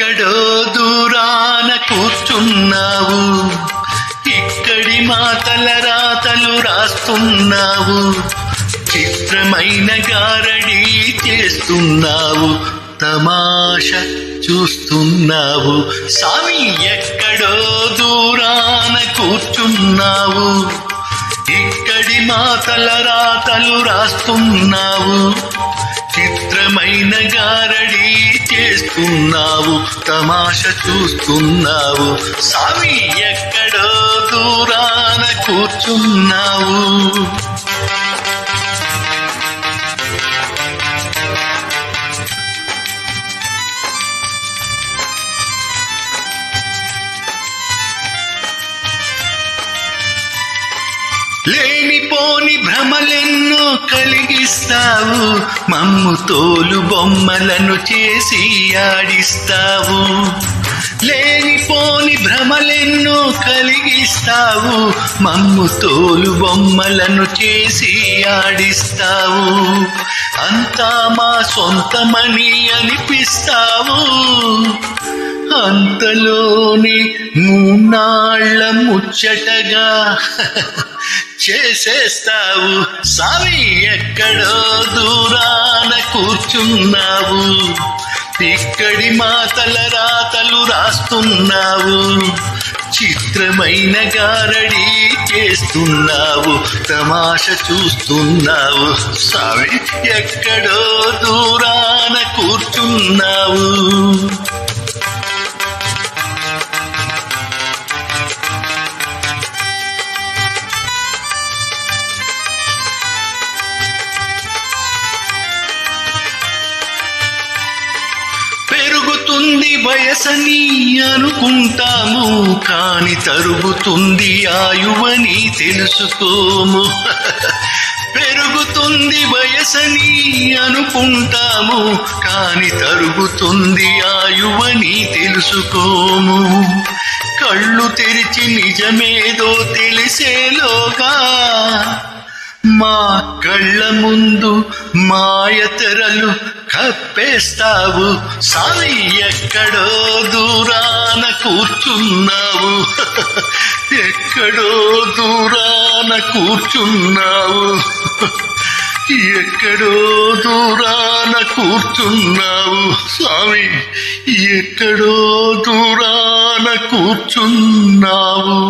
ఎక్కడో దూరాన కూర్చున్నావు, ఇక్కడి మాటల రాతలు రాస్తున్నావు, చిత్రమైన గారడీ చేస్తున్నావు, తమాష చూస్తున్నావు. స్వామి ఎక్కడో దూరాన కూర్చున్నావు, ఇక్కడి మాటల రాతలు రాస్తున్నావు, చిత్రమైన గారడీ చేస్తున్నావు, తమాష చూస్తున్నావు. స్వామి ఎక్కడో దూరాన కూర్చున్నావు. లేనిపోని భ్రమలెన్నో కలిగిస్తావు, మమ్ము తోలు బొమ్మలను చేసి ఆడిస్తావు. లేనిపోని భ్రమలెన్నో కలిగిస్తావు, మమ్ము తోలు బొమ్మలను చేసి ఆడిస్తావు. అంతా మా సొంతమని అనిపిస్తావు, అంతలోని మూన్నాళ్ల ముచ్చటగా చేసేస్తావు. స్వామి ఎక్కడో దూరాన కూర్చున్నావు, ఇక్కడి మాటల రాతలు రాస్తున్నావు, చిత్రమైన గారడీ చేస్తున్నావు, తమాష చూస్తున్నావు. స్వామి ఎక్కడో దూరాన కూర్చున్నావు. పెరుగుతుంది వయసని అనుకుంటాము, కాని తరుగుతుంది ఆయువని తెలుసుకోము. పెరుగుతుంది వయసని అనుకుంటాము, కాని తరుగుతుంది ఆయువని తెలుసుకోము. కళ్ళు తెరిచి నిజమేదో తెలిసేలోగా మా కళ్ళ ముందు మాయతెరలు కప్పేస్తావు. స్వామి ఎక్కడో దూరాన కూర్చున్నావు, ఎక్కడో దూరాన కూర్చున్నావు, ఎక్కడో దూరాన కూర్చున్నావు. స్వామి ఎక్కడో దూరాన కూర్చున్నావు.